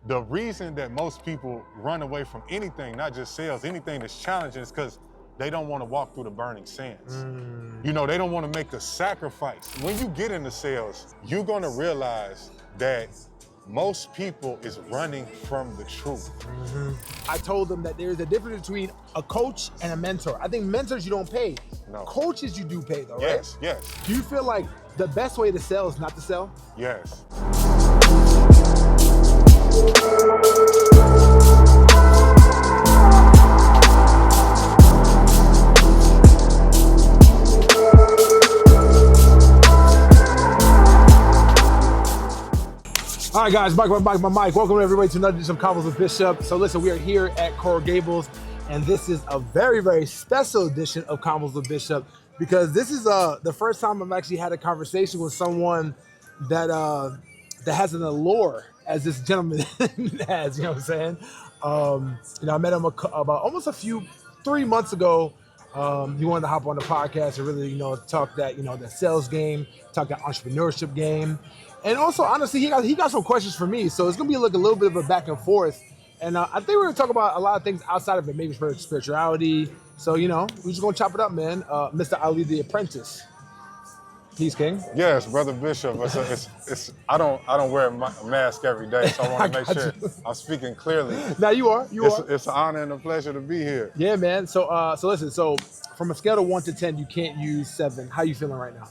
the reason that most people run away from anything, not just sales, anything that's challenging, is because they don't want to walk through the burning sands. You know, they don't want to make a sacrifice. When you get into sales, you're going to realize that most people is running from the truth. I told them that there's a difference between a coach and a mentor. I think mentors you don't pay. No. Coaches you do pay though, right? Yes, yes, Do you feel like the best way to sell is not to sell? yes. All right, guys, Mike. Welcome everybody to another edition of Convos with Bishop. So listen, we are here at Coral Gables, and this is a very, very special edition of Convos with Bishop because this is the first time I've actually had a conversation with someone that that has an allure as this gentleman has. You know what I'm saying? I met him about almost 3 months ago. He wanted to hop on the podcast and really, talk that, the sales game, talk that entrepreneurship game. And also, honestly, he got some questions for me. So it's going to be like a little bit of a back and forth. And I think we're going to talk about a lot of things outside of it, maybe spirituality. So, we're just going to chop it up, man. Mr. Ali The Apprentice. Peace, King. Yes, Brother Bishop. I don't wear a mask every day, so I want to make sure I'm speaking clearly. Now you are. It's an honor and a pleasure to be here. Yeah, man. So listen. So from a scale of 1 to 10, you can't use 7. How you feeling right now?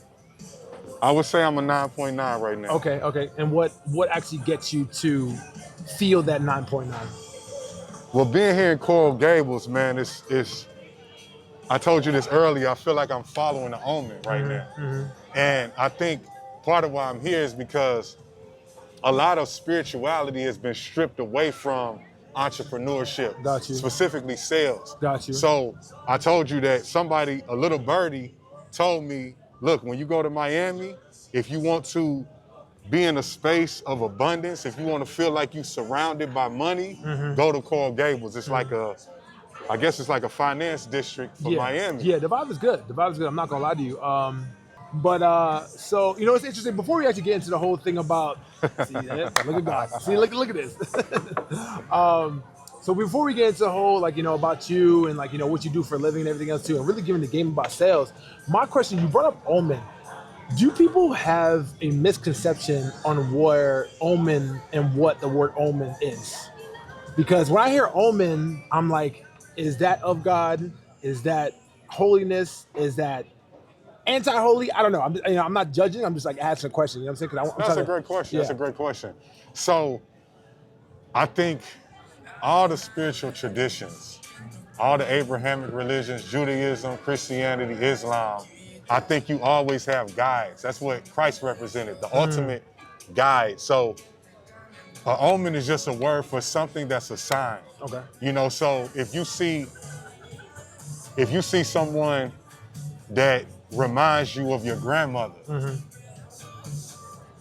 I would say I'm a 9.9 right now. Okay. And what actually gets you to feel that 9.9? Well, being here in Coral Gables, man, I told you this earlier, I feel like I'm following the omen right now. And I think part of why I'm here is because a lot of spirituality has been stripped away from entrepreneurship, Got you. specifically sales. Got you. So I told you that a little birdie told me, look, when you go to Miami, if you want to be in a space of abundance, if you want to feel like you're surrounded by money, go to Coral Gables. It's like I guess it's like a finance district for Miami. Yeah, the vibe is good. I'm not gonna lie to you. So it's interesting. Before we actually get into the whole thing about, look at God. See, look at this. So before we get into the whole, about you and what you do for a living and everything else too, and really giving the game about sales, my question: you brought up omen. Do people have a misconception on where omen and what the word omen is? Because when I hear omen, I'm like, is that of God? Is that holiness? Is that anti-holy? I don't know. I'm not judging. I'm just asking a question. You know what I'm saying? That's a great question. Yeah. That's a great question. So I think all the spiritual traditions, all the Abrahamic religions, Judaism, Christianity, Islam, I think you always have guides. That's what Christ represented, the ultimate guide. So an omen is just a word for something that's a sign. Okay. So if you see someone that reminds you of your grandmother,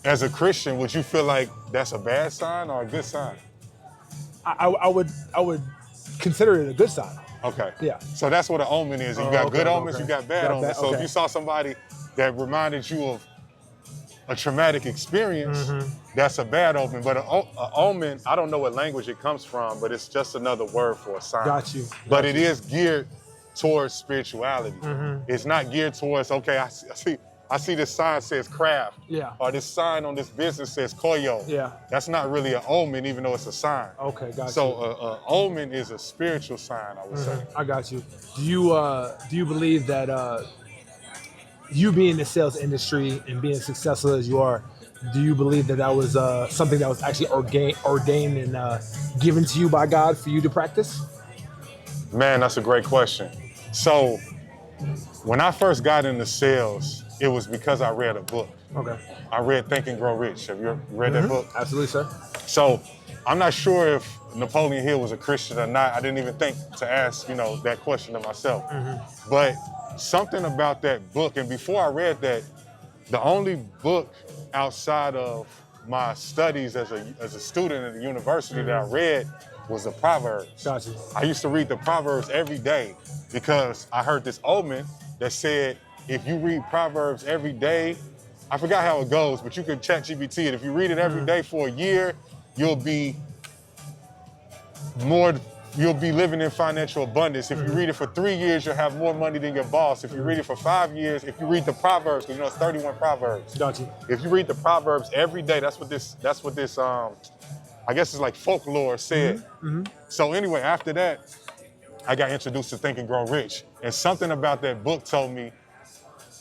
as a Christian, would you feel like that's a bad sign or a good sign? I would consider it a good sign. Okay. Yeah. So that's what an omen is. You got good omens, you got bad omens. So okay. if you saw somebody that reminded you of a traumatic experience, that's a bad omen. But an omen, I don't know what language it comes from, but it's just another word for a sign. Got you. But it is geared towards spirituality. It's not geared towards, okay, I see this sign says craft. Yeah. Or this sign on this business says koyo. Yeah. That's not really an omen, even though it's a sign. Okay, got you. So an omen is a spiritual sign, I would say. I got you. Do you believe that you being in the sales industry and being successful as you are, do you believe that was something that was actually ordained and given to you by God for you to practice? Man, that's a great question. So when I first got into sales, it was because I read a book. Okay. I read Think and Grow Rich. Have you read that book? Absolutely, sir. So I'm not sure if Napoleon Hill was a Christian or not. I didn't even think to ask, that question of myself. But something about that book, and before I read that, the only book outside of my studies as a student at the university that I read was the Proverbs. Gotcha. I used to read the Proverbs every day because I heard this omen that said, if you read Proverbs every day, I forgot how it goes, but you can ChatGPT it. If you read it every day for a year, you'll be more you'll be living in financial abundance. If you read it for 3 years, you'll have more money than your boss. If you read it for 5 years, if you read the Proverbs, because it's 31 Proverbs. Gotcha. If you read the Proverbs every day, that's what this I guess it's like folklore said. So anyway, after that, I got introduced to Think and Grow Rich. And something about that book told me,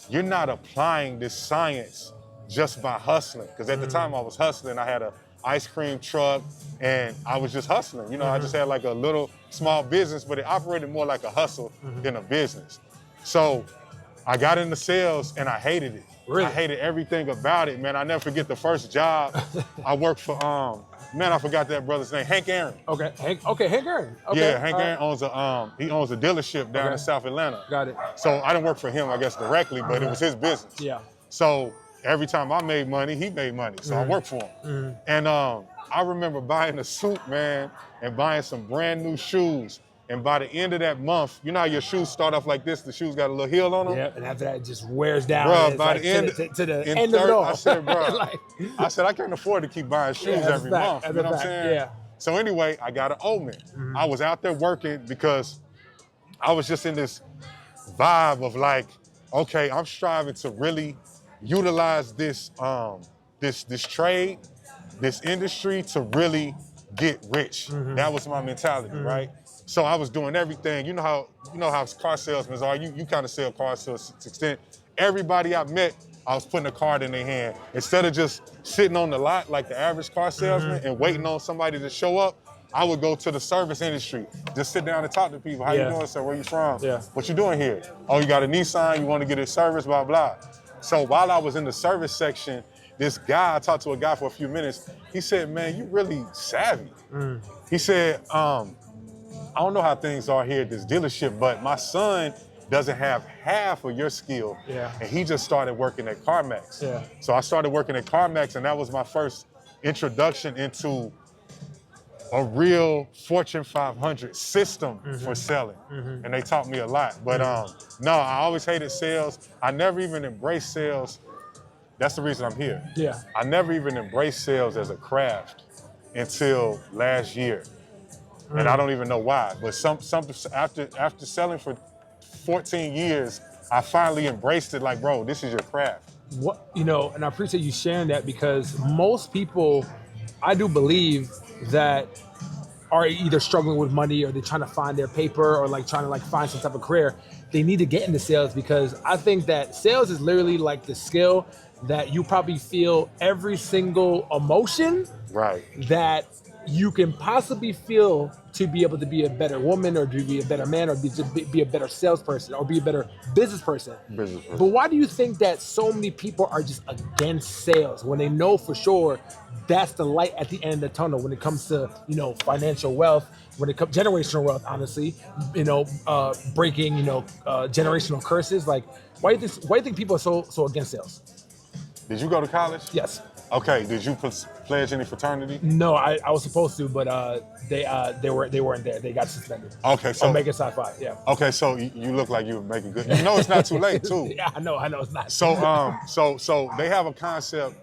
you're not applying this science just by hustling. Because at the time I was hustling, I had a ice cream truck, and I was just hustling. I just had like a little small business, but it operated more like a hustle than a business. So I got into sales and I hated it. Really? I hated everything about it, man. I never forget the first job. I worked for, I forgot that brother's name, Hank Aaron. Okay, Hank Aaron. Okay. Yeah, Hank Aaron owns a dealership down in South Atlanta. Got it. So I didn't work for him, I guess, directly, but it was his business. Yeah. So every time I made money, he made money. So I worked for him. And I remember buying a suit, man, and buying some brand new shoes. And by the end of that month, you know how your shoes start off like this, the shoes got a little heel on them? Yeah, and after that it just wears down. Bro, by the end, to the end of it all. I said, bro, I can't afford to keep buying shoes every month. You know what I'm saying? Yeah. So anyway, I got an Omen. I was out there working because I was just in this vibe of like, okay, I'm striving to really utilize this this trade, this industry to really get rich. That was my mentality, right? So I was doing everything. You know how car salesmen are. You kind of sell cars to an extent. Everybody I met, I was putting a card in their hand. Instead of just sitting on the lot like the average car salesman and waiting on somebody to show up, I would go to the service industry. Just sit down and talk to people. How you doing, sir? Where you from? Yeah. What you doing here? Oh, you got a Nissan, you want to get it serviced, blah, blah. So while I was in the service section, this guy, I talked to a guy for a few minutes, he said, man, you really savvy. He said, I don't know how things are here at this dealership, but my son doesn't have half of your skill. Yeah. And he just started working at CarMax. Yeah. So I started working at CarMax, and that was my first introduction into a real Fortune 500 system for selling. And they taught me a lot. But no, I always hated sales. I never even embraced sales. That's the reason I'm here. Yeah. I never even embraced sales as a craft until last year. And I don't even know why, but after selling for 14 years, I finally embraced it like, bro, this is your craft. And I appreciate you sharing that, because most people, I do believe, that are either struggling with money or they're trying to find their paper or like trying to find some type of career, they need to get into sales, because I think that sales is literally like the skill that you probably feel every single emotion that you can possibly feel to be able to be a better woman or to be a better man or be a better salesperson or be a better business person. But why do you think that so many people are just against sales when they know for sure that's the light at the end of the tunnel when it comes to, financial wealth, when it comes generational wealth, honestly, breaking, generational curses? Like, why do you think people are so against sales? Did you go to college? Yes. Okay, did you pledge any fraternity? No, I was supposed to, but they weren't there. They got suspended. Okay, so Omega Psi Phi, yeah. Okay, so you look like you were making good. You know it's not too late too. Yeah, I know it's not. So they have a concept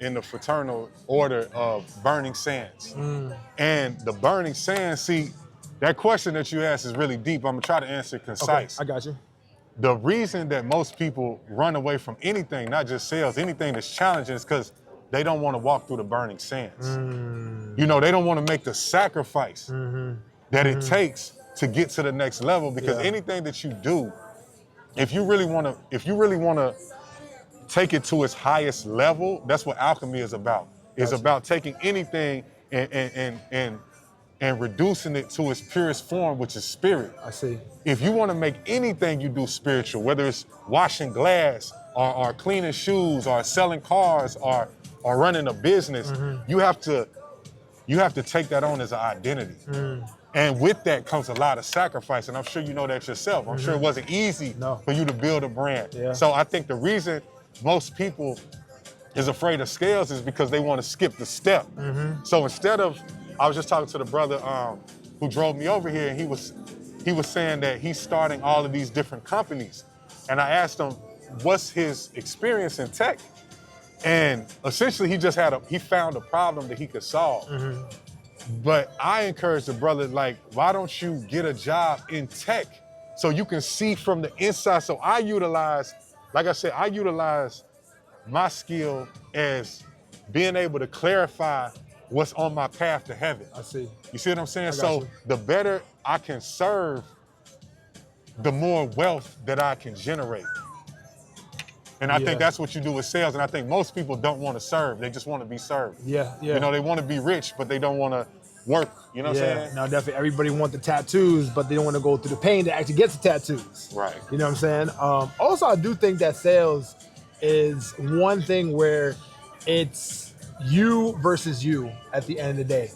in the fraternal order of burning sands, and the burning sands. See, that question that you asked is really deep. I'm gonna try to answer it concise. Okay, I got you. The reason that most people run away from anything, not just sales, anything that's challenging, is because they don't want to walk through the burning sands. They don't want to make the sacrifice that it takes to get to the next level, because anything that you do, if you really want to take it to its highest level, that's what alchemy is about. It's about taking anything and reducing it to its purest form, which is spirit. I see. If you want to make anything you do spiritual, whether it's washing glass or cleaning shoes or selling cars or running a business, you have to take that on as an identity. And with that comes a lot of sacrifice, and I'm sure you know that yourself. I'm sure it wasn't easy for you to build a brand. Yeah. So I think the reason most people is afraid of scales is because they want to skip the step. So instead of, I was just talking to the brother who drove me over here, and he was saying that he's starting all of these different companies. And I asked him, what's his experience in tech? And essentially he found a problem that he could solve. But I encourage the brother, like, why don't you get a job in tech so you can see from the inside? So I utilize, like I said, I utilize my skill as being able to clarify what's on my path to heaven. I see. You see what I'm saying? I got So you. the better I can serve, the more wealth that I can generate. And I think that's what you do with sales. And I think most people don't want to serve. They just want to be served. Yeah, yeah. You know, they want to be rich, but they don't want to work. You know what I'm saying? No, definitely. Everybody want the tattoos, but they don't want to go through the pain that actually gets the tattoos. Right. You know what I'm saying? Also, I do think that sales is one thing where it's you versus you at the end of the day.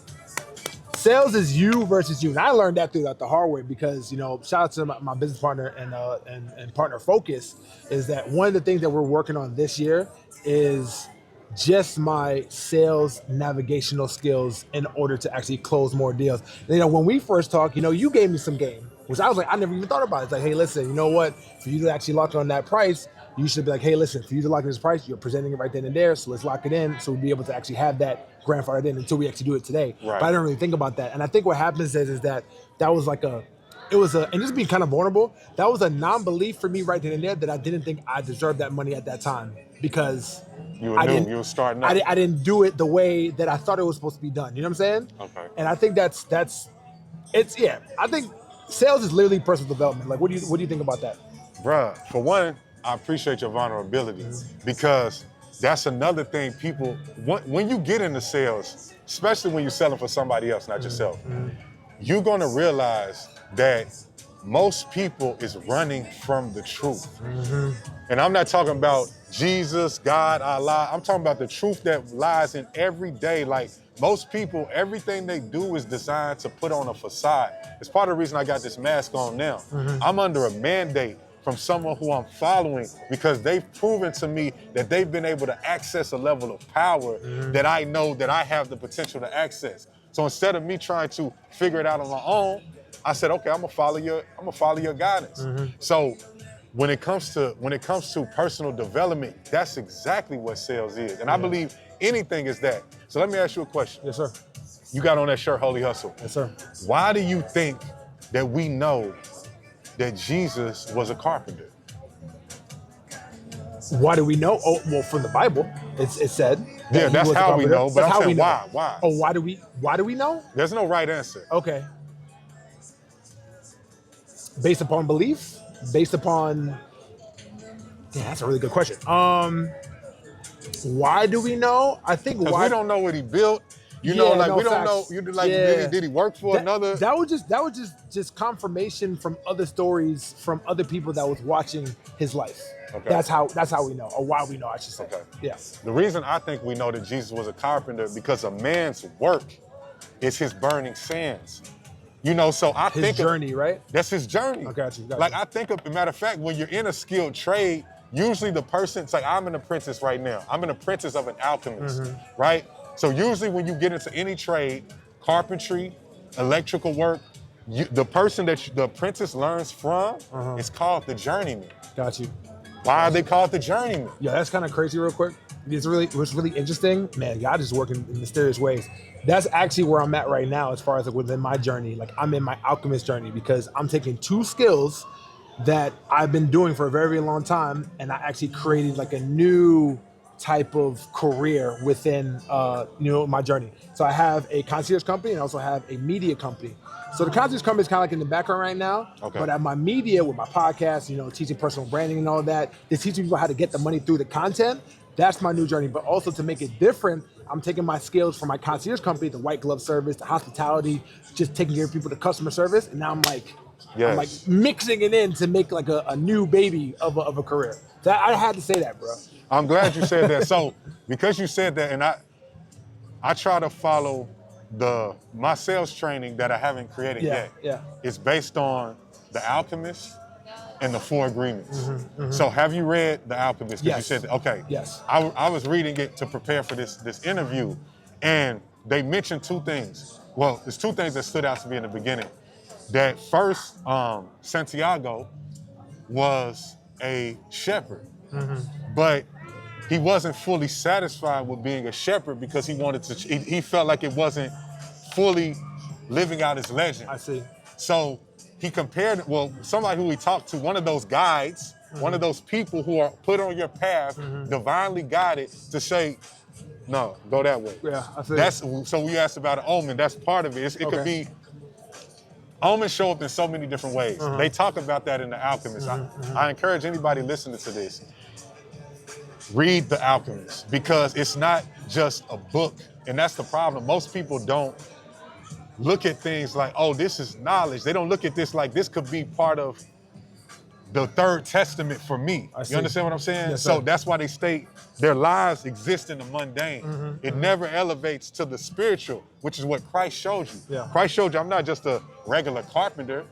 Sales is you versus you. And I learned that through the hard way because, you know, shout out to my business partner and partner Focus, is that one of the things that we're working on this year is just my sales navigational skills in order to actually close more deals. And, you know, when we first talked, you know, you gave me some game, which I was like, I never even thought about it. It's like, hey, listen, you know what? For you to actually lock on that price, you should be like, hey, listen, for you to lock in this price, you're presenting it right then and there, so let's lock it in so we'll be able to actually have that grandfathered in until we actually do it today. Right. But I didn't really think about that. And I think what happens is that was like and just being kind of vulnerable, that was a non-belief for me right then and there that I didn't think I deserved that money at that time because you were starting out. I didn't do it the way that I thought it was supposed to be done. You know what I'm saying? Okay. And I think I think sales is literally personal development. Like, what do you think about that? Bruh, for one, I appreciate your vulnerability because that's another thing people, when you get into sales, especially when you're selling for somebody else, not yourself, you're gonna realize that most people is running from the truth. And I'm not talking about Jesus, God, Allah. I'm talking about the truth that lies in every day. Like most people, everything they do is designed to put on a facade. It's part of the reason I got this mask on now. I'm under a mandate from someone who I'm following because they've proven to me that they've been able to access a level of power that I know that I have the potential to access. So instead of me trying to figure it out on my own, I said, okay, I'm gonna follow your guidance. So when it comes to personal development, that's exactly what sales is. And I believe anything is that. So let me ask you a question. Yes, sir. You got on that shirt, Holy Hustle. Yes, sir. Why do you think that we know that Jesus was a carpenter? Why do we know? Oh, well, from the Bible, it said. Yeah, that's how we know. But I'm saying why? Why? Oh, why do we know? There's no right answer. Okay. Based upon belief? Based upon? Yeah, that's a really good question. Why do we know? I think why we don't know what he built. You know, like we don't know. You like, did he work for another? That was just confirmation from other stories from other people that was watching his life. Okay. That's how we know, or why we know, I should say. Okay. Yeah. The reason I think we know that Jesus was a carpenter because a man's work is his burning sands. You know, so I think his journey, right? That's his journey. I got you. Like I think of, matter of fact, when you're in a skilled trade, usually the person, it's like I'm an apprentice right now. I'm an apprentice of an alchemist, right? So usually when you get into any trade, carpentry, electrical work, the person that the apprentice learns from is called the journeyman. Got you. Why are they called the journeyman? Yeah, that's kind of crazy real quick. What's really interesting, man, God is working in mysterious ways. That's actually where I'm at right now as far as like within my journey. Like I'm in my alchemist journey because I'm taking two skills that I've been doing for a very, very long time, and I actually created like a new type of career within my journey. So I have a concierge company and I also have a media company. So the concierge company is kind of like in the background right now, but at my media with my podcast, teaching personal branding and all that, just teaching people how to get the money through the content. That's my new journey. But also to make it different, I'm taking my skills from my concierge company, the white glove service, the hospitality, just taking care of people, the customer service, and now I'm like mixing it in to make like a new baby of a career. So I had to say that, bro. I'm glad you said that. So because you said that, and I try to follow my sales training that I haven't created yet. Yeah. It's based on The Alchemist and the 4 Agreements. So have you read The Alchemist? Yes. You said that. Okay. Yes. I was reading it to prepare for this interview, and they mentioned 2 things. Well, there's 2 things that stood out to me in the beginning. That first, Santiago was a shepherd, but he wasn't fully satisfied with being a shepherd because he felt like it wasn't fully living out his legend. I see. So he compared, well, somebody who he talked to, one of those guides, one of those people who are put on your path, divinely guided to say, no, go that way. Yeah, I see. So we asked about an omen. That's part of it. It could be, omens show up in so many different ways. They talk about that in The Alchemist. I encourage anybody listening to this, read The Alchemist, because it's not just a book. And that's the problem. Most people don't look at things like, oh, this is knowledge. They don't look at this like this could be part of the third testament for me. You understand what I'm saying? Yes, so sir. that's why they state their lives exist in the mundane. It never elevates to the spiritual, which is what Christ showed you. Yeah. Christ showed you I'm not just a regular carpenter.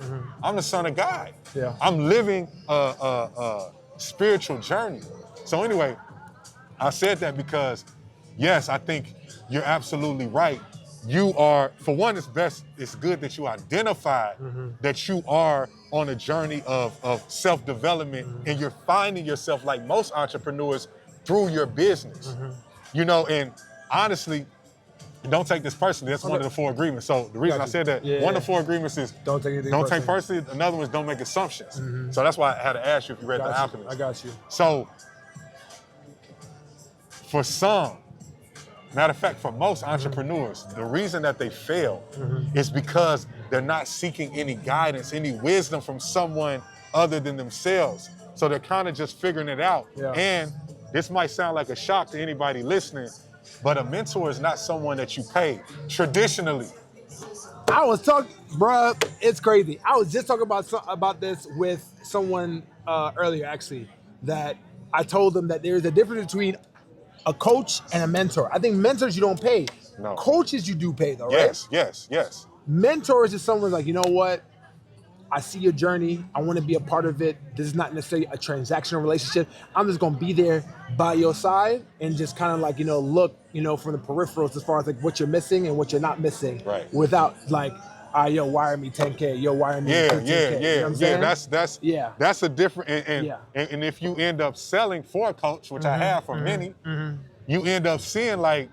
I'm the son of God. Yeah. I'm living a spiritual journey. So anyway, I said that because, yes, I think you're absolutely right. You are, for one, it's good that you identify that you are on a journey of self-development and you're finding yourself, like most entrepreneurs, through your business. You know, and honestly, don't take this personally. That's one of the 4 agreements. So the reason I said that, one of the 4 agreements is don't take anything take personally. Another one is don't make assumptions. So that's why I had to ask you if you read The Alchemist. I got you. So for some, matter of fact, for most entrepreneurs, the reason that they fail is because they're not seeking any guidance, any wisdom from someone other than themselves. So they're kind of just figuring it out. Yeah. And this might sound like a shock to anybody listening, but a mentor is not someone that you pay traditionally. I was talking, bruh, it's crazy. I was just talking about this with someone earlier, actually, that I told them that there's a difference between a coach and a mentor. I think mentors you don't pay. No. Coaches you do pay though, right? Yes. Mentors is someone's like, you know what? I see your journey. I want to be a part of it. This is not necessarily a transactional relationship. I'm just gonna be there by your side and just kind of like, look, from the peripherals as far as like what you're missing and what you're not missing. Right. Without like, yo, wire me 10K, yo, wire me 15K. You know what I'm saying? That's a different, and if you end up selling for a coach, which I have for many, you end up seeing like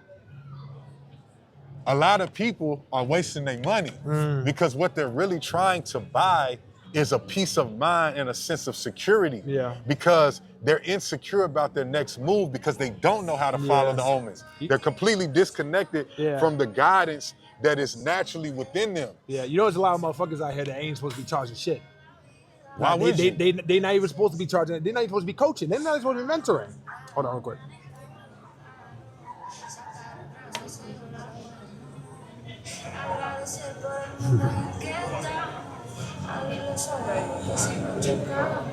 a lot of people are wasting their money because what they're really trying to buy is a peace of mind and a sense of security. Yeah. Because they're insecure about their next move because they don't know how to follow the omens. They're completely disconnected from the guidance that is naturally within them. Yeah, there's a lot of motherfuckers out here that ain't supposed to be charging shit. Why would you? They're not even supposed to be charging. They're not even supposed to be coaching. They're not even supposed to be mentoring. Hold on real quick.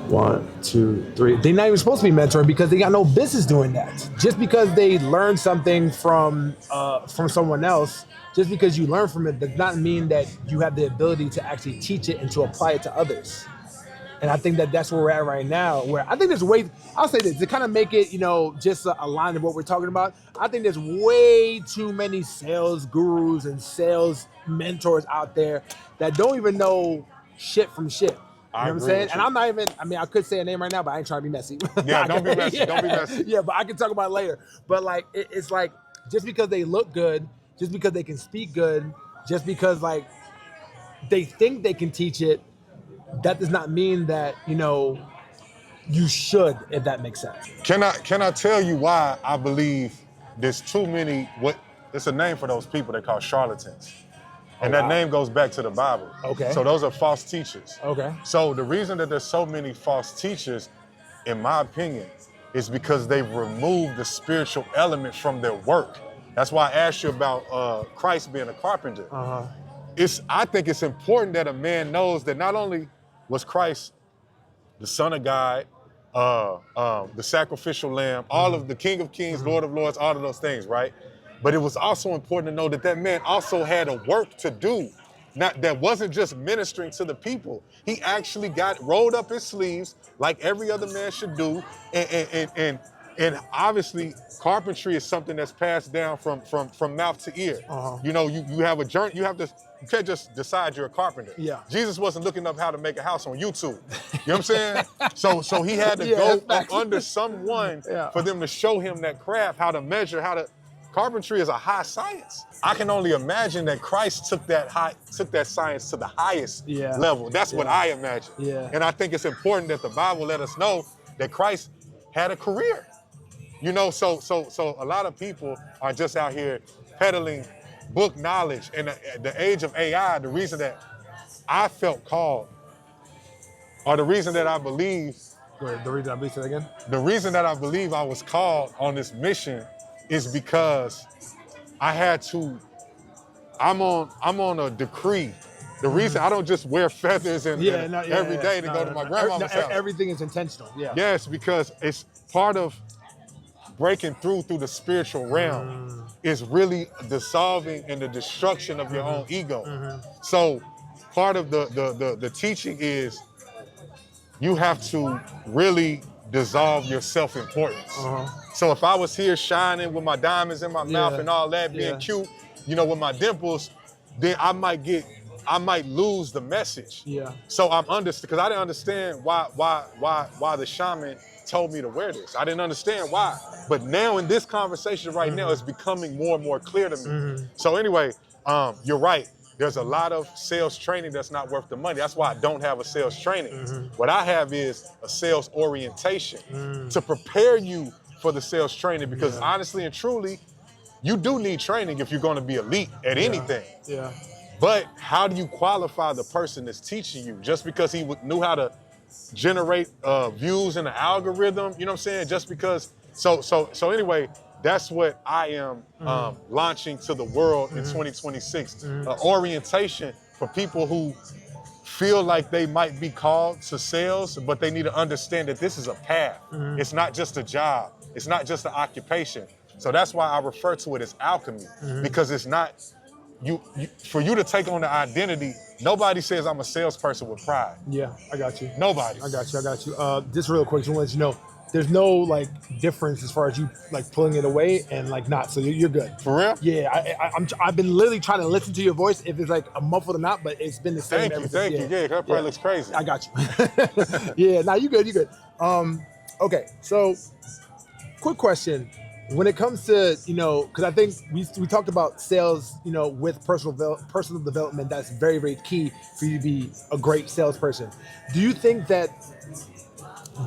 One, two, three. They're not even supposed to be mentoring because they got no business doing that. Just because they learned something from someone else, just because you learn from it does not mean that you have the ability to actually teach it and to apply it to others. And I think that that's where we're at right now, where I think there's I'll say this, to kind of make it, just aligned to what we're talking about, I think there's way too many sales gurus and sales mentors out there that don't even know shit from shit. You know what I'm saying? And I'm not even, I could say a name right now, but I ain't trying to be messy. Yeah, don't be messy, don't be messy. Yeah, but I can talk about it later. But like, it's like, just because they look good, just because they can speak good, just because like they think they can teach it, that does not mean that, you should, if that makes sense. Can I tell you why I believe there's too many, it's a name for those people they call charlatans. And that name goes back to the Bible. Okay. So those are false teachers. Okay. So the reason that there's so many false teachers, in my opinion, is because they've removed the spiritual element from their work. That's why I asked you about Christ being a carpenter. I think it's important that a man knows that not only was Christ the Son of God, the sacrificial lamb, all of the King of Kings, Lord of Lords, all of those things, right? But it was also important to know that that man also had a work to do. That wasn't just ministering to the people. He actually rolled up his sleeves like every other man should do. And obviously, carpentry is something that's passed down from mouth to ear. You have a journey. You can't just decide you're a carpenter. Yeah. Jesus wasn't looking up how to make a house on YouTube. You know what I'm saying? So he had to go up under someone for them to show him that craft, how to measure, how to. carpentry is a high science. I can only imagine that Christ took that science to the highest level. That's what I imagine. Yeah. And I think it's important that the Bible let us know that Christ had a career. You know, so a lot of people are just out here peddling book knowledge. And the age of AI, the reason that I felt called, or the reason that I believe, The reason I believe it again? the reason that I believe I was called on this mission is because I had to, I'm on a decree. The reason I don't just wear feathers every day to go to my grandmama's house. Everything is intentional. Yeah. Yes, because it's part of breaking through the spiritual realm is really dissolving and the destruction of your own ego. So part of the teaching is you have to really dissolve your self-importance. So if I was here shining with my diamonds in my mouth and all that, being cute, you know, with my dimples, then I might lose the message. Yeah. So I'm because I didn't understand why the shaman told me to wear this. I didn't understand why. But now in this conversation right now, it's becoming more and more clear to me. So anyway, you're right. There's a lot of sales training that's not worth the money. That's why I don't have a sales training. What I have is a sales orientation to prepare you for the sales training, because honestly and truly, you do need training if you're going to be elite at anything. Yeah. But how do you qualify the person that's teaching you? Just because he knew how to generate views in the algorithm, you know what I'm saying? Just because, so anyway, that's what I am launching to the world in 2026. Orientation for people who feel like they might be called to sales, but they need to understand that this is a path. It's not just a job. It's not just an occupation. So that's why I refer to it as alchemy, because it's not, for you to take on the identity, nobody says I'm a salesperson with pride. Yeah, I got you. Nobody. I got you. Just real quick, just want to let you know, there's no like difference as far as you like pulling it away and like not. So you're good. For real? Yeah, I've been literally trying to listen to your voice if it's like a muffled or not, but it's been the same. Thank you. Yeah, that probably looks crazy. I got you. Yeah, nah, you good. Okay, so quick question. When it comes to, you know, because I think we talked about sales, you know, with personal development, that's very, very key for you to be a great salesperson. Do you think that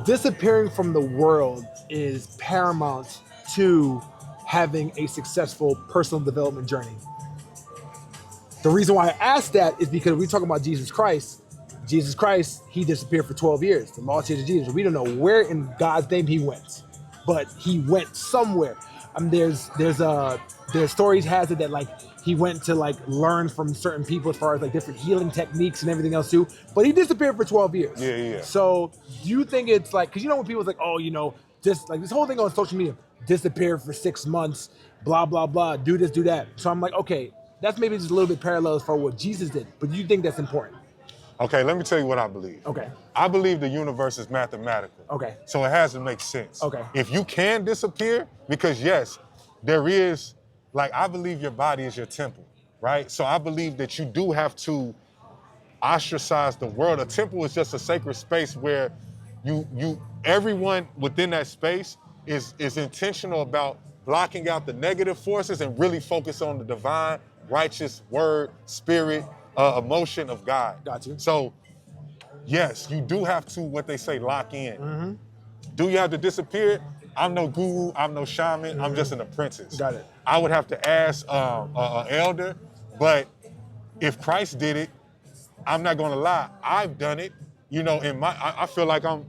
disappearing from the world is paramount to having a successful personal development journey? The reason why I asked that is because we talk about Jesus Christ. Jesus Christ, he disappeared for 12 years. The Lord Church of Jesus. We don't know where in God's name he went, but he went somewhere. There's stories has it that like he went to like learn from certain people as far as like different healing techniques and everything else too. But he disappeared for 12 years. Yeah. So do you think it's like, because you know when people's like, oh, you know, just like this whole thing on social media, disappeared for 6 months, blah, blah, blah, do this, do that. So I'm like, okay, that's maybe just a little bit parallel for what Jesus did. But do you think that's important? Okay, let me tell you what I believe. Okay. I believe the universe is mathematical. Okay. So it has to make sense. Okay. If you can disappear, because yes, there is, like, I believe your body is your temple, right? So I believe that you do have to ostracize the world. A temple is just a sacred space where everyone within that space is intentional about blocking out the negative forces and really focus on the divine, righteous word, spirit, emotion of God. Got you. So, yes, you do have to, what they say, lock in. Do you have to disappear? I'm no guru, I'm no shaman, I'm just an apprentice. Got it. I would have to ask an elder, but if Christ did it, I'm not gonna lie, I've done it. You know, I feel like I'm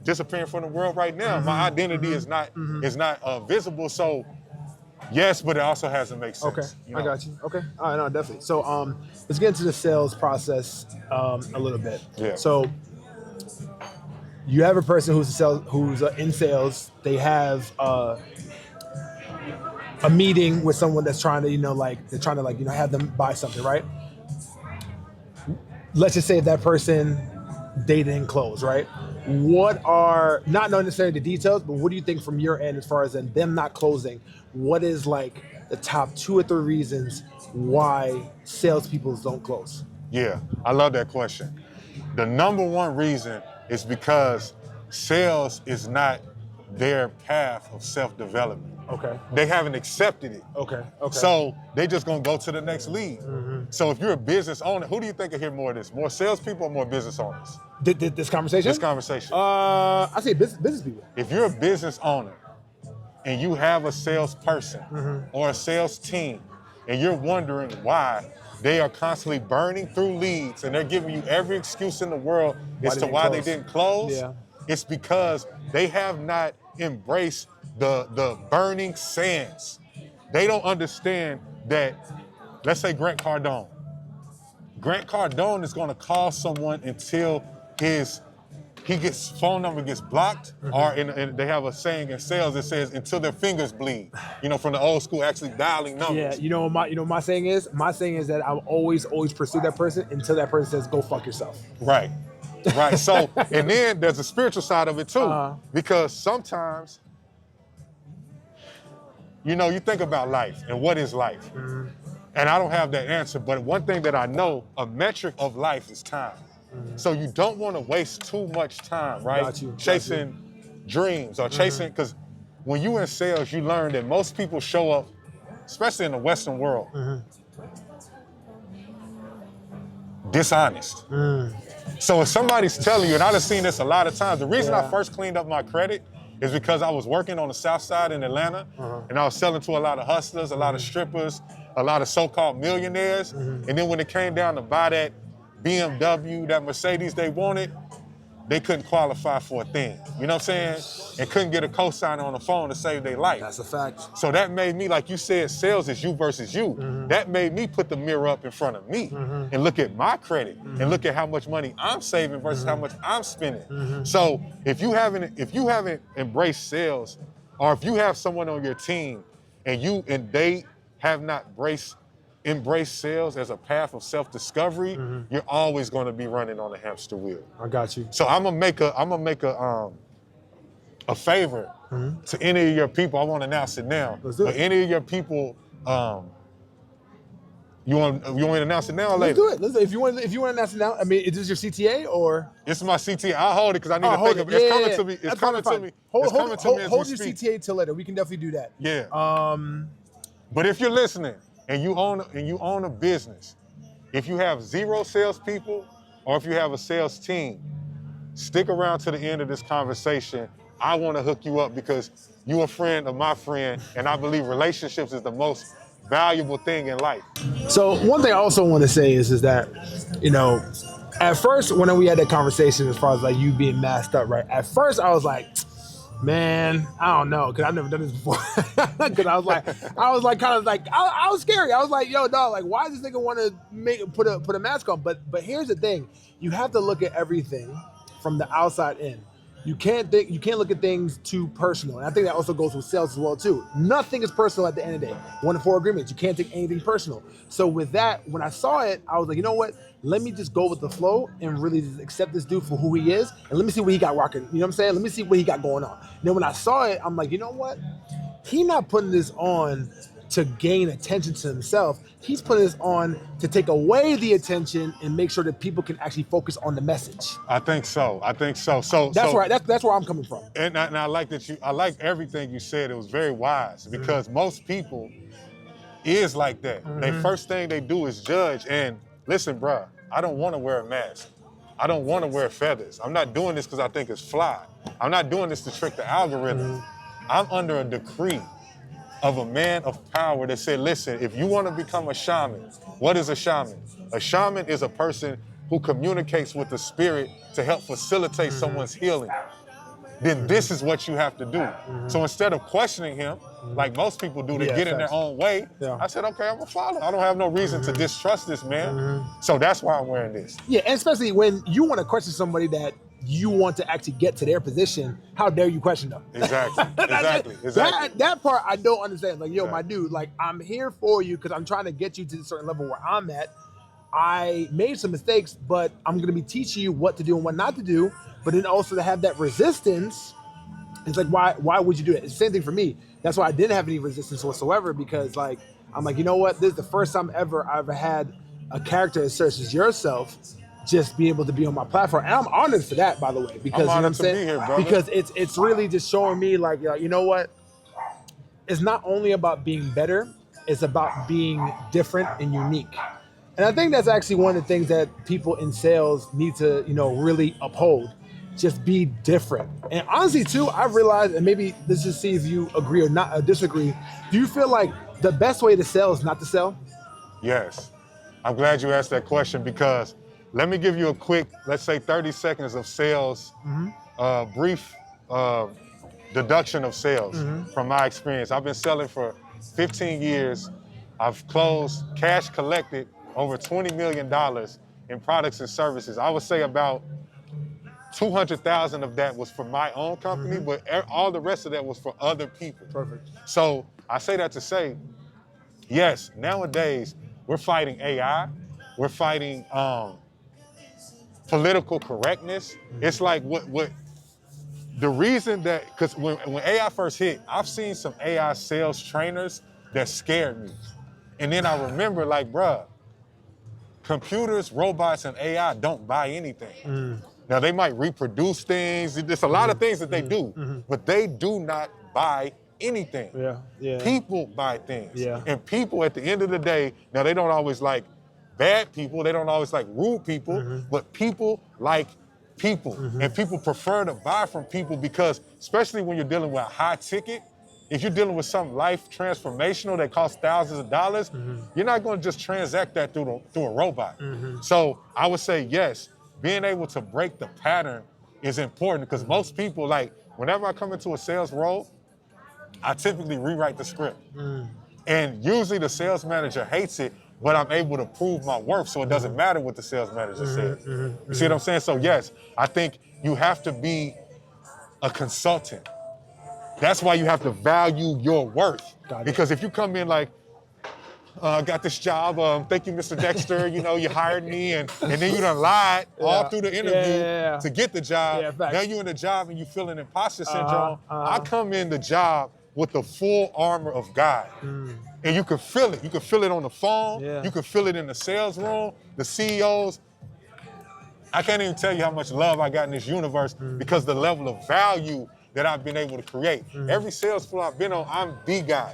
disappearing from the world right now. My identity is not visible, so yes, but it also has to make sense. Okay, you know? I got you. Okay, all right, no, definitely. So let's get into the sales process a little bit. Yeah. So you have a person who's in sales. They have a meeting with someone that's trying to, have them buy something, right? Let's just say that person, they didn't close, right? What are, not necessarily the details, but what do you think from your end as far as them not closing? What is like the top 2 or 3 reasons why salespeople don't close? Yeah, I love that question. The number one reason is because sales is not their path of self-development. Okay. They haven't accepted it. Okay. So they just gonna go to the next league. So if you're a business owner, who do you think will hear more of this? More salespeople or more business owners? This conversation? This conversation. I say business people. If you're a business owner and you have a salesperson or a sales team and you're wondering why they are constantly burning through leads and they're giving you every excuse in the world as to why they didn't close, Yeah. it's because they have not embraced the burning sands. They don't understand that, let's say Grant Cardone. Grant Cardone is gonna call someone until his phone number gets blocked, or they have a saying in sales that says until their fingers bleed. You know, from the old school, actually dialing numbers. Yeah, you know what my saying is? My saying is that I'll always pursue that person until that person says, go fuck yourself. Right. So, and then there's a spiritual side of it too, because sometimes, you know, you think about life and what is life? And I don't have that answer, but one thing that I know, a metric of life is time. So you don't want to waste too much time, right? Chasing dreams or chasing, because when you in sales, you learn that most people show up, especially in the Western world, dishonest. So if somebody's telling you, and I've seen this a lot of times, the reason I first cleaned up my credit is because I was working on the South Side in Atlanta, and I was selling to a lot of hustlers, a lot of strippers, a lot of so-called millionaires, and then when it came down to buy that BMW, that Mercedes they wanted, they couldn't qualify for a thing. You know what I'm saying? And couldn't get a cosigner on the phone to save their life. That's a fact. So that made me, like you said, sales is you versus you. That made me put the mirror up in front of me and look at my credit and look at how much money I'm saving versus how much I'm spending. So if you haven't embraced sales, or if you have someone on your team and they have not embrace sales as a path of self-discovery, you're always going to be running on a hamster wheel. I got you. So I'm gonna make a favor to any of your people. I won't announce it now. Let's do it. But any of your people, you want me to announce it now or later? Let's do it. If you want to announce it now, I mean, is this your CTA or? It's my CTA. I'll hold it because I need to think of it. It's coming to me. It's coming to me. It's coming to me as we Hold your speak. CTA till later. We can definitely do that. Yeah. But if you're listening and you own a business, if you have 0 salespeople or if you have a sales team, stick around to the end of this conversation. I want to hook you up because you're a friend of my friend, and I believe relationships is the most valuable thing in life. So one thing I also want to say is that, you know, at first when we had that conversation as far as like you being masked up, right? At first I was like, man, I don't know, because I've never done this before. Because I was scary. I was like, yo, dog, like, why does this nigga want to put a mask on? But here's the thing: you have to look at everything from the outside in. You can't look at things too personal, and I think that also goes with sales as well too. Nothing is personal at the end of the day. 1 to 4 agreements. You can't take anything personal. So with that, when I saw it, I was like, you know what? Let me just go with the flow and really just accept this dude for who he is, and let me see what he got rocking. You know what I'm saying? Let me see what he got going on. And then when I saw it, I'm like, you know what? He not putting this on to gain attention to himself. He's putting this on to take away the attention and make sure that people can actually focus on the message. I think so. So that's where I'm coming from. And I like that I like everything you said. It was very wise because most people is like that. The first thing they do is judge. And listen, bruh, I don't want to wear a mask. I don't want to wear feathers. I'm not doing this because I think it's fly. I'm not doing this to trick the algorithm. I'm under a decree of a man of power that said, listen, if you want to become a shaman, what is a shaman? A shaman is a person who communicates with the spirit to help facilitate someone's healing. Then this is what you have to do. So instead of questioning him, like most people do, to get in their own way, I said, okay, I'm gonna follow. I don't have no reason to distrust this man. So that's why I'm wearing this. Yeah, and especially when you want to question somebody that you want to actually get to their position, how dare you question them? Exactly. That part I don't understand. Like, yo, my dude, like, I'm here for you because I'm trying to get you to a certain level where I'm at. I made some mistakes, but I'm going to be teaching you what to do and what not to do. But then also to have that resistance, it's like, why would you do it? It's the same thing for me. That's why I didn't have any resistance whatsoever, because like, I'm like, you know what? This is the first time ever I've ever had a character as such as yourself just be able to be on my platform. And I'm honored for that, by the way, because you know what I'm saying? Be here, brother. Because it's really just showing me like, you know what? It's not only about being better, it's about being different and unique. And I think that's actually one of the things that people in sales need to, really uphold. Just be different. And honestly, too, I've realized, and maybe let's just see if you agree or not, disagree. Do you feel like the best way to sell is not to sell? Yes. I'm glad you asked that question because let me give you a quick, let's say 30 seconds of sales, brief deduction of sales from my experience. I've been selling for 15 years. I've closed, cash collected over $20 million in products and services. I would say about 200,000 of that was for my own company, but all the rest of that was for other people. Perfect. So I say that to say, yes, nowadays we're fighting AI, we're fighting political correctness. It's like what the reason that, because when AI first hit, I've seen some AI sales trainers that scared me. And then I remember like, bruh, computers, robots, and AI don't buy anything. Now they might reproduce things. There's a lot of things that they do, but they do not buy anything. Yeah. People buy things. Yeah. And people at the end of the day, now they don't always like bad people, they don't always like rude people, but people like people. And people prefer to buy from people because, especially when you're dealing with a high ticket, if you're dealing with something life transformational that costs thousands of dollars, you're not going to just transact that through a robot. So I would say, yes, being able to break the pattern is important because most people, like, whenever I come into a sales role, I typically rewrite the script. And usually the sales manager hates it, but I'm able to prove my worth so it doesn't matter what the sales manager says. You see what I'm saying? So yes, I think you have to be a consultant. That's why you have to value your worth. Because if you come in like, I got this job, thank you, Mr. Dexter, you hired me, and then you done lied all through the interview to get the job. Now you're in the job and you feel an imposter syndrome. I come in the job with the full armor of God. And you can feel it. You can feel it on the phone. You can feel it in the sales room, the CEOs. I can't even tell you how much love I got in this universe because the level of value that I've been able to create. Every sales floor I've been on, I'm the guy.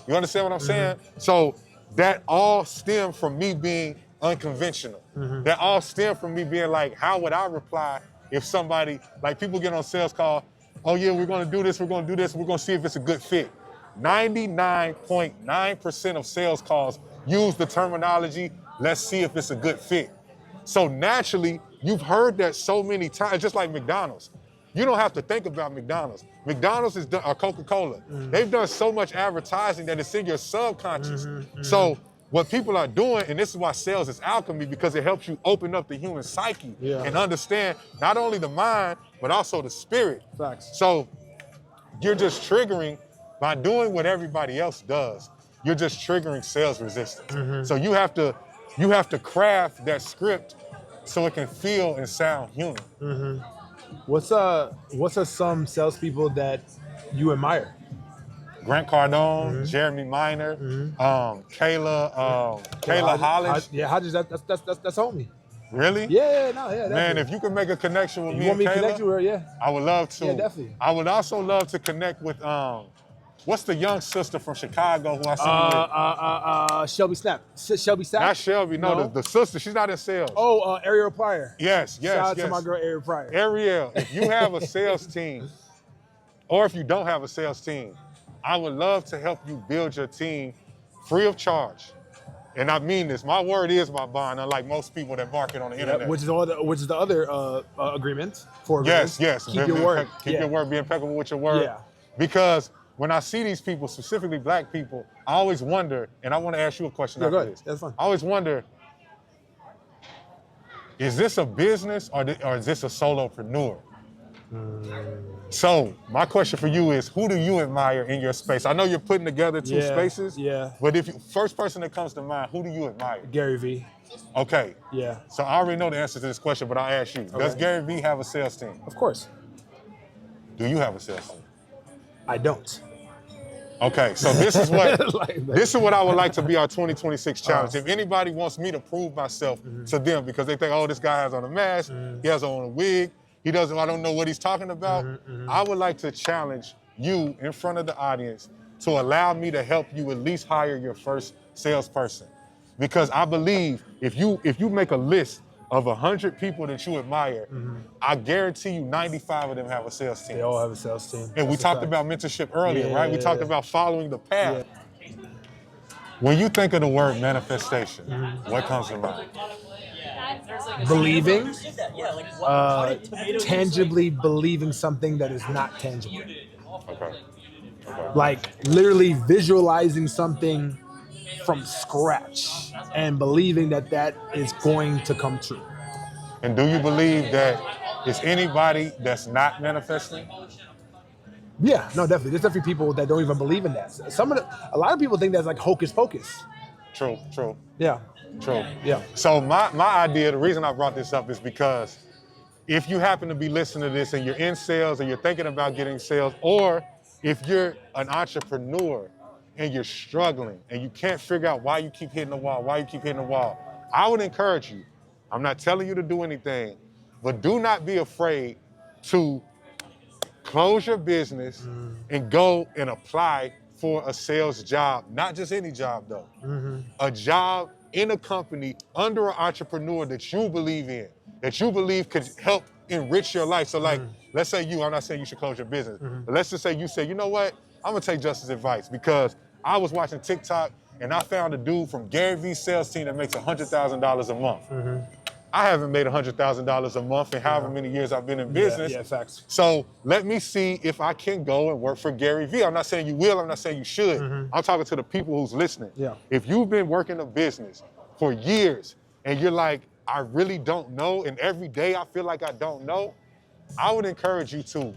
You understand what I'm saying? So that all stemmed from me being unconventional. That all stemmed from me being like, how would I reply if somebody, like people get on sales call, oh yeah, we're gonna do this, we're gonna do this, we're gonna see if it's a good fit. 99.9% of sales calls use the terminology, let's see if it's a good fit. So naturally, you've heard that so many times, just like McDonald's. You don't have to think about McDonald's. McDonald's is done, or Coca-Cola. They've done so much advertising that it's in your subconscious. So what people are doing, and this is why sales is alchemy, because it helps you open up the human psyche and understand not only the mind, but also the spirit. Facts. So you're just triggering, by doing what everybody else does, you're just triggering sales resistance. So you have to craft that script so it can feel and sound human. What's some salespeople that you admire? Grant Cardone, Jeremy Minor, Kayla Hollis. Yeah, Hodges, that's homie. Really? Yeah, definitely. Man, if you can make a connection with me want and me to Kayla, connect you with her? Yeah. I would love to. Yeah, definitely. I would also love to connect with what's the young sister from Chicago who I see Shelby Snap. Shelby Snap? Not Shelby, no. The sister. She's not in sales. Oh, Ariel Pryor. Yes. Shout out to my girl Ariel Pryor. Ariel, if you have a sales team, or if you don't have a sales team, I would love to help you build your team free of charge. And I mean this. My word is my bond, unlike most people that market on the internet. Which is the other agreement for Yes. Keep your word. Keep your word. Be impeccable with your word. Yeah. Because when I see these people, specifically black people, I always wonder, and I want to ask you a question after this. That's fine. I always wonder, is this a business or is this a solopreneur? So my question for you is, who do you admire in your space? I know you're putting together two spaces. Yeah. But first person that comes to mind, who do you admire? Gary Vee. Okay. Yeah. So I already know the answer to this question, but I'll ask you. Does Gary Vee have a sales team? Of course. Do you have a sales team? I don't. Okay, so this is what Like, this is what I would like to be our 2026 challenge. If anybody wants me to prove myself to them because they think, oh, this guy has on a mask, he has on a wig, I don't know what he's talking about. I would like to challenge you in front of the audience to allow me to help you at least hire your first salesperson. Because I believe if you make a list of 100 people that you admire, I guarantee you 95 of them have a sales team. They all have a sales team. And we talked about mentorship earlier, right? We talked about following the path. When you think of the word manifestation, what comes to mind? Believing, tangibly believing something that is not tangible. Okay. Like literally visualizing something from scratch and believing that that is going to come true. And do you believe that it's anybody that's not manifesting? Yeah, no, definitely. There's definitely people that don't even believe in that. A lot of people think that's like hocus pocus. True. Yeah. True. Yeah. So my idea, the reason I brought this up is because if you happen to be listening to this and you're in sales or you're thinking about getting sales, or if you're an entrepreneur and you're struggling and you can't figure out why you keep hitting the wall, I would encourage you. I'm not telling you to do anything, but do not be afraid to close your business and go and apply for a sales job. Not just any job though. A job in a company under an entrepreneur that you believe in, that you believe could help enrich your life. So like, let's say I'm not saying you should close your business, but let's just say you say, you know what? I'm gonna take Justin's advice because I was watching TikTok and I found a dude from Gary Vee's sales team that makes $100,000 a month. I haven't made $100,000 a month in however many years I've been in business. Yeah, facts. So let me see if I can go and work for Gary Vee. I'm not saying you will, I'm not saying you should. I'm talking to the people who's listening. Yeah. If you've been working a business for years and you're like, I really don't know, and every day I feel like I don't know, I would encourage you to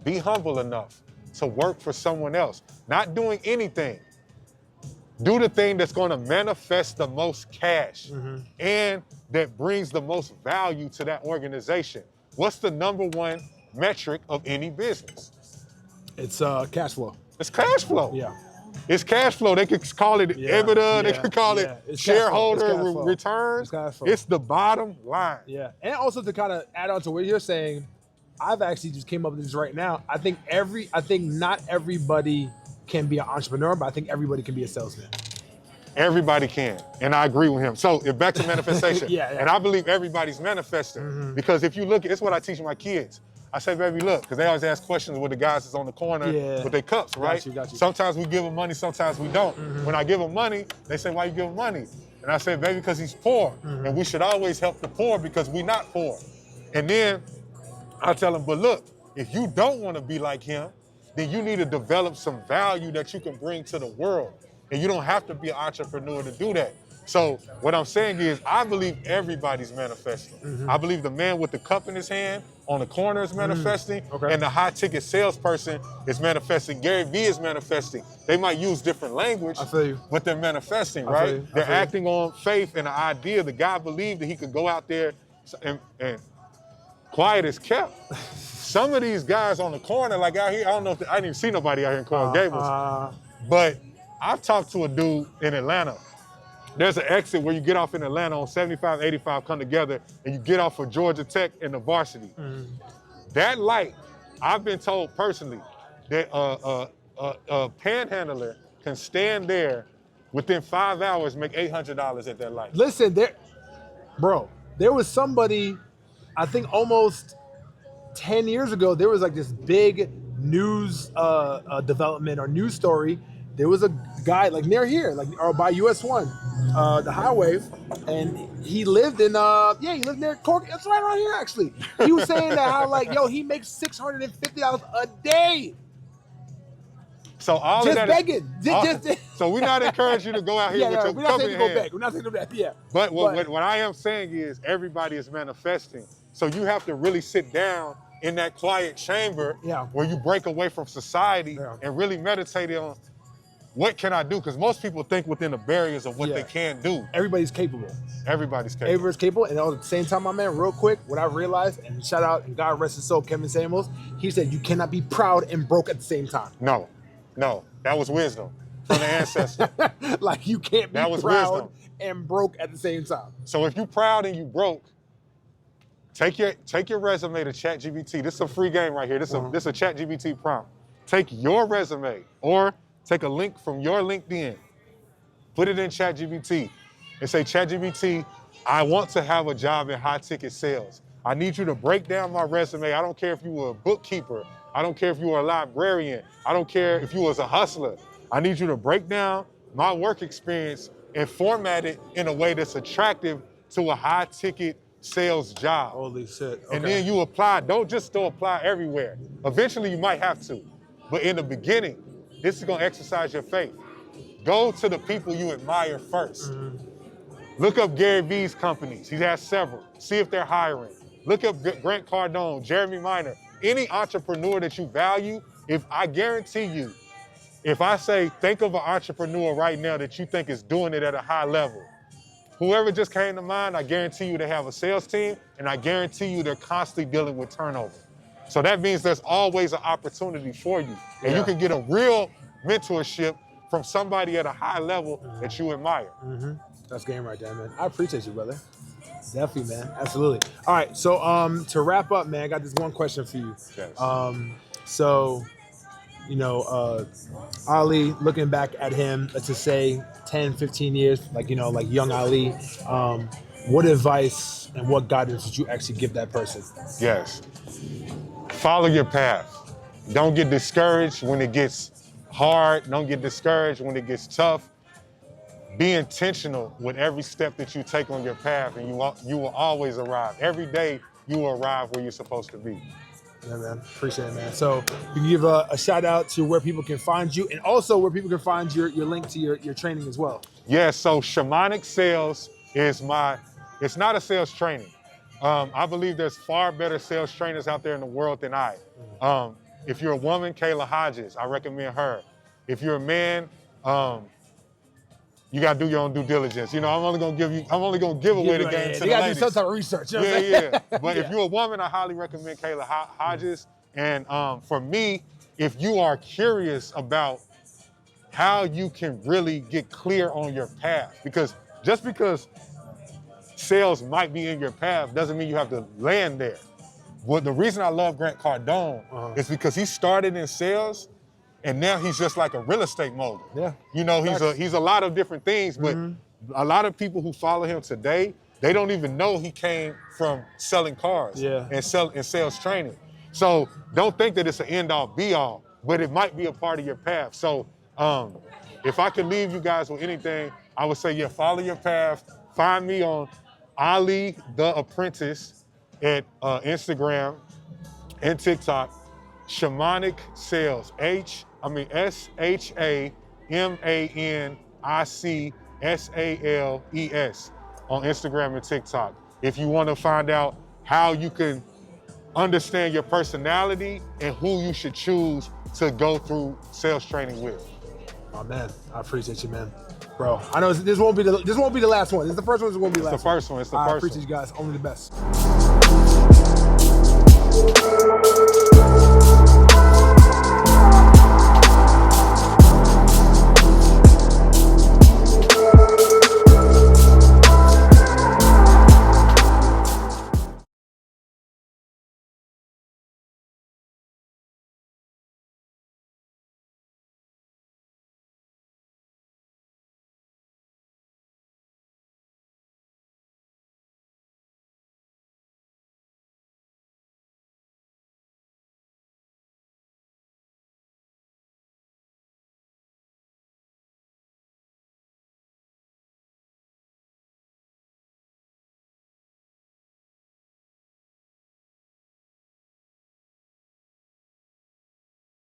be humble enough to work for someone else. Not doing anything. Do the thing that's gonna manifest the most cash and that brings the most value to that organization. What's the number one metric of any business? It's cash flow. It's cash flow. Yeah. It's cash flow. They could call it EBITDA, they could call it It's shareholder It's returns. cash flow. It's the bottom line. Yeah. And also to kind of add on to what you're saying, I've actually just came up with this right now. I think not everybody can be an entrepreneur, but I think everybody can be a salesman. Everybody can, and I agree with him. So back to manifestation. And I believe everybody's manifesting because if you look, it's what I teach my kids. I say, baby, look, because they always ask questions with the guys that's on the corner with their cups, right? Got you. Sometimes we give them money, sometimes we don't. When I give them money, they say, why you give him money? And I say, baby, because he's poor, and we should always help the poor because we're not poor. And then I tell them, but look, if you don't want to be like him, then you need to develop some value that you can bring to the world. And you don't have to be an entrepreneur to do that. So what I'm saying is I believe everybody's manifesting. I believe the man with the cup in his hand on the corner is manifesting, and the high ticket salesperson is manifesting. Gary Vee is manifesting. They might use different language, but they're manifesting, right? They're acting on faith and the idea. The guy believed that he could go out there and quiet as kept. Some of these guys on the corner, like out here, I don't know if I didn't even see nobody out here in Coral Gables, but I've talked to a dude in Atlanta. There's an exit where you get off in Atlanta on 75, 85 come together, and you get off of Georgia Tech and the varsity. That light, I've been told personally that a panhandler can stand there within 5 hours, make $800 at that light. Listen, there was somebody, I think almost 10 years ago, there was like this big news development or news story. There was a guy like near here, like or by US 1, the highway, and he lived in he lived near Cork. It's right around here actually. He was saying that how like he makes $650 a day. So all just of that begging. So we're not encouraging you to go out here with your we're not saying company to go hand. back. We're not saying to go back. Yeah. But what I am saying is everybody is manifesting. So you have to really sit down in that quiet chamber where you break away from society and really meditate on what can I do? Because most people think within the barriers of what they can do. Everybody's capable. Everybody's capable. Everybody's capable. And at the same time, my man, real quick, what I realized, and shout out, and God rest his soul, Kevin Samuels, he said you cannot be proud and broke at the same time. No. No, that was wisdom from the ancestor. Like you can't be That was proud wisdom. and broke at the same time. So if you proud and you broke, take your resume to ChatGPT. This is a free game right here. This is a ChatGPT prompt. Take your resume or take a link from your LinkedIn, put it in ChatGPT, and say, ChatGPT, I want to have a job in high ticket sales. I need you to break down my resume. I don't care if you were a bookkeeper. I don't care if you were a librarian. I don't care if you was a hustler. I need you to break down my work experience and format it in a way that's attractive to a high ticket sales job. Holy shit. Okay. And then you apply. Don't just apply everywhere. Eventually you might have to. But in the beginning, this is gonna exercise your faith. Go to the people you admire first. Look up Gary Vee's companies. He has several. See if they're hiring. Look up Grant Cardone, Jeremy Minor, any entrepreneur that you value. If I guarantee you, if I say, think of an entrepreneur right now that you think is doing it at a high level, whoever just came to mind, I guarantee you they have a sales team, and I guarantee you they're constantly dealing with turnover. So that means there's always an opportunity for you. And you can get a real mentorship from somebody at a high level that you admire. That's game right there, man. I appreciate you, brother. Definitely, man. Absolutely. All right, so to wrap up, man, I got this one question for you. Yes. So, you know, Ali, looking back at him, let's just say 10, 15 years, like, you know, like young Ali, what advice and what guidance did you actually give that person? Yes. Follow your path. Don't get discouraged when it gets hard. Don't get discouraged when it gets tough. Be intentional with every step that you take on your path, and you will always arrive. Every day, you will arrive where you're supposed to be. Yeah, man. Appreciate it, man. So you can give a shout out to where people can find you, and also where people can find your link to your training as well. Yeah, so Shamanic Sales is it's not a sales training. I believe there's far better sales trainers out there in the world than I. If you're a woman, Kayla Hodges, I recommend her. If you're a man, you gotta do your own due diligence. You know, I'm only gonna give away the game to the You gotta ladies. do some type of research. You know what I'm saying? Yeah. But if you're a woman, I highly recommend Kayla Hodges. And for me, if you are curious about how you can really get clear on your path, because just because sales might be in your path doesn't mean you have to land there. Well, the reason I love Grant Cardone is because he started in sales, and now he's just like a real estate mogul. Yeah. You know, he's a lot of different things, but a lot of people who follow him today, they don't even know he came from selling cars and sales training. So don't think that it's an end all be all, but it might be a part of your path. So if I could leave you guys with anything, I would say, follow your path. Find me on Ali The Apprentice at Instagram and TikTok. Shamanic Sales, SHAMANICSALES on Instagram and TikTok. If you want to find out how you can understand your personality and who you should choose to go through sales training with. Oh man, I appreciate you, man. Bro, I know this won't be the last one. This is the first one. This won't be the last one. It's the first one. It's the I first one. appreciate you guys. Only the best.